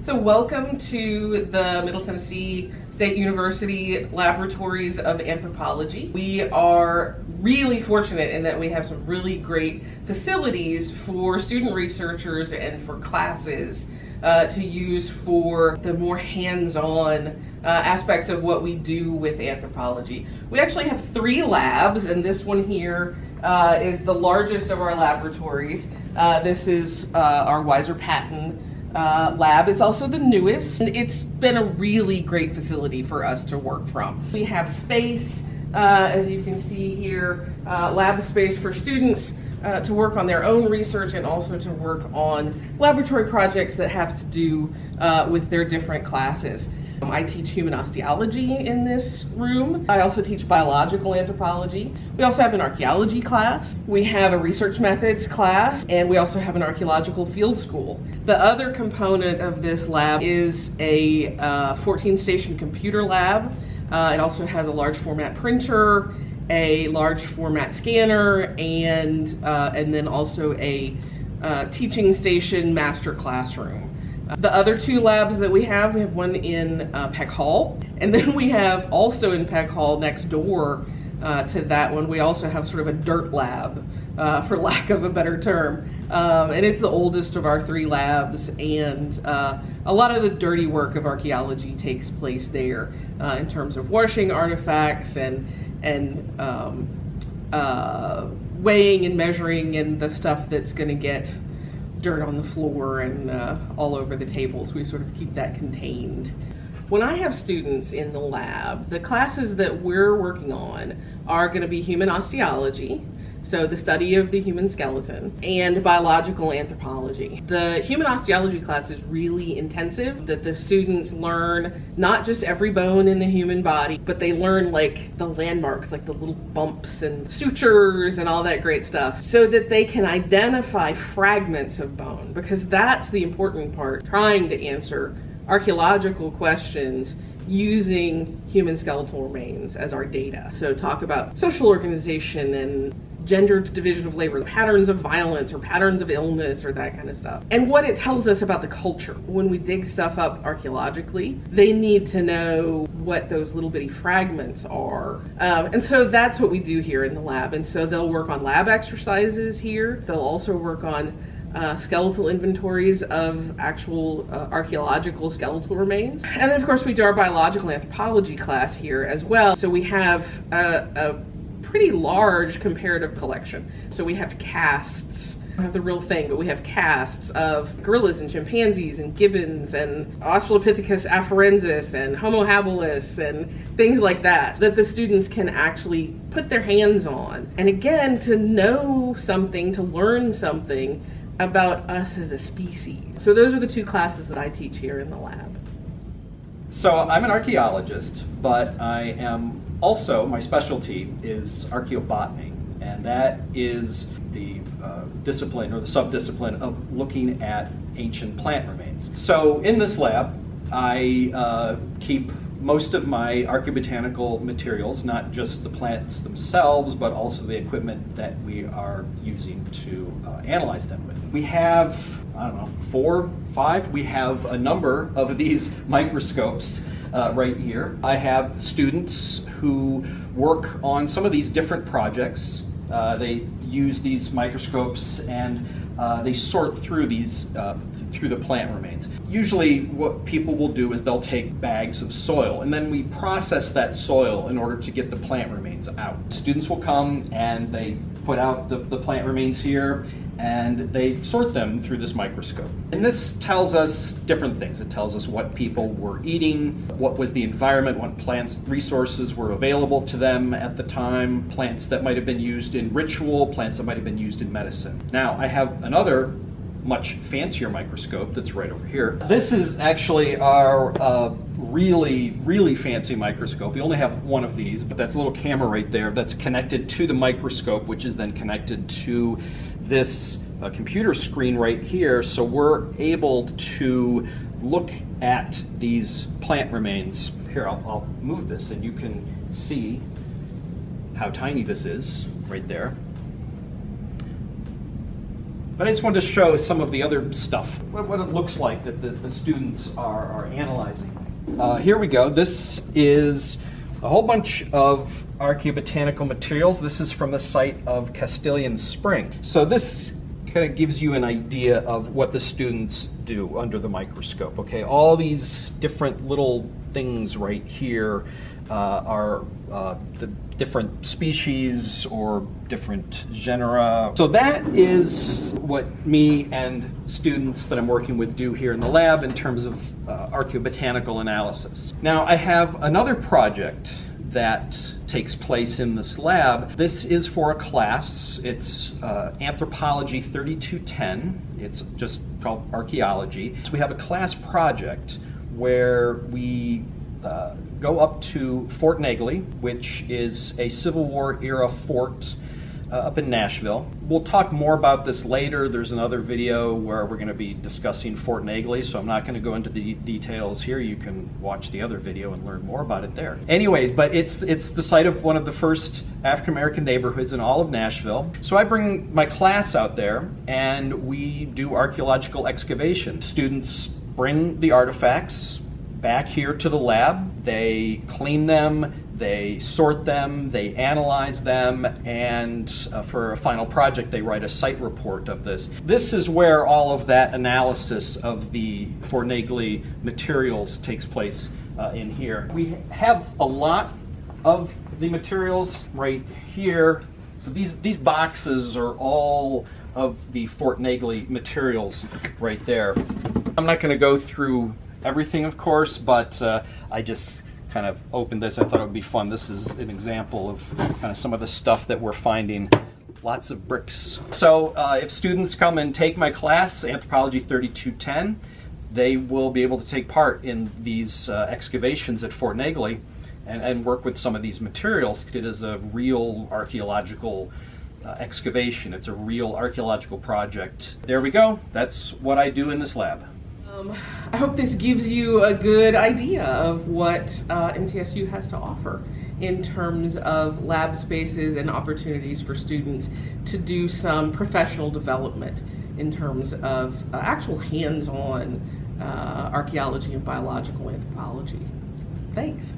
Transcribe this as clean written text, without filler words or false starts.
So welcome to the Middle Tennessee State University Laboratories of Anthropology. We are really fortunate in that we have some really great facilities for student researchers and for classes to use for the more hands-on aspects of what we do with anthropology. We actually have 3 labs, and this one here is the largest of our laboratories. This is our Patten lab. It's also the newest. It's been a really great facility for us to work from. We have space, as you can see here, lab space for students to work on their own research and also to work on laboratory projects that have to do with their different classes. I teach human osteology in this room. I also teach biological anthropology. We also have an archaeology class. We have a research methods class, and we also have an archaeological field school. The other component of this lab is a 14-station computer lab. It also has a large format printer, a large format scanner, and then also a teaching station master classroom. The other 2 labs that we have one in Peck Hall, and then we have also in Peck Hall next door to that one, we also have sort of a dirt lab, for lack of a better term. And it's the oldest of our 3 labs, and a lot of the dirty work of archaeology takes place there in terms of washing artifacts and weighing and measuring and the stuff that's going to get dirt on the floor and all over the tables. We sort of keep that contained. When I have students in the lab, the classes that we're working on are going to be human osteology, so the study of the human skeleton, and biological anthropology. The human osteology class is really intensive, that the students learn not just every bone in the human body, but they learn like the landmarks, like the little bumps and sutures and all that great stuff, so that they can identify fragments of bone, because that's the important part, trying to answer archaeological questions using human skeletal remains as our data. So talk about social organization and gendered division of labor, patterns of violence or patterns of illness or that kind of stuff. And what it tells us about the culture. When we dig stuff up archaeologically, they need to know what those little bitty fragments are. And so that's what we do here in the lab. And so they'll work on lab exercises here. They'll also work on skeletal inventories of actual archaeological skeletal remains. And then of course we do our biological anthropology class here as well. So we have a pretty large comparative collection. So we have casts, I don't have the real thing, but we have casts of gorillas and chimpanzees and gibbons and Australopithecus afarensis and Homo habilis and things like that the students can actually put their hands on. And again, to know something, to learn something about us as a species. So those are the 2 classes that I teach here in the lab. So I'm an archaeologist, but I am also, my specialty is archaeobotany, and that is the discipline or the subdiscipline of looking at ancient plant remains. So in this lab, I keep most of my archaeobotanical materials, not just the plants themselves, but also the equipment that we are using to analyze them with. We have, I don't know, 4, 5, we have a number of these microscopes right here. I have students who work on some of these different projects. They use these microscopes and they sort through these through the plant remains. Usually what people will do is they'll take bags of soil and then we process that soil in order to get the plant remains out. Students will come and they put out the plant remains here and they sort them through this microscope. And this tells us different things. It tells us what people were eating, what was the environment, what plants, resources were available to them at the time, plants that might have been used in ritual, plants that might have been used in medicine. Now, I have another much fancier microscope that's right over here. This is actually our really fancy microscope. We only have one of these, but that's a little camera right there that's connected to the microscope, which is then connected to this computer screen right here, so we're able to look at these plant remains. Here, I'll move this and you can see how tiny this is right there. But I just wanted to show some of the other stuff, what it looks like that the students are analyzing. Here we go. This is a whole bunch of archaeobotanical materials. This is from the site of Castilian Spring. So this kind of gives you an idea of what the students do under the microscope. Okay, all these different little things right here are the different species or different genera. So that is what me and students that I'm working with do here in the lab in terms of archaeobotanical analysis. Now I have another project that takes place in this lab. This is for a class. It's Anthropology 3210. It's just called Archaeology. So we have a class project where we go up to Fort Negley, which is a Civil War era fort up in Nashville. We'll talk more about this later. There's another video where we're going to be discussing Fort Negley, so I'm not going to go into the details here. You can watch the other video and learn more about it there. Anyways, but it's the site of one of the first African American neighborhoods in all of Nashville. So I bring my class out there and we do archaeological excavation. Students bring the artifacts back here to the lab. They clean them, they sort them, they analyze them, and for a final project they write a site report of this. This is where all of that analysis of the Fort Negley materials takes place in here. We have a lot of the materials right here. So these boxes are all of the Fort Negley materials right there. I'm not going to go through everything, of course, but I just kind of opened this. I thought it would be fun. This is an example of kind of some of the stuff that we're finding. Lots of bricks. So if students come and take my class, Anthropology 3210, they will be able to take part in these excavations at Fort Negley and work with some of these materials. It is a real archaeological excavation. It's a real archaeological project. There we go. That's what I do in this lab. I hope this gives you a good idea of what MTSU has to offer in terms of lab spaces and opportunities for students to do some professional development in terms of actual hands-on archaeology and biological anthropology. Thanks.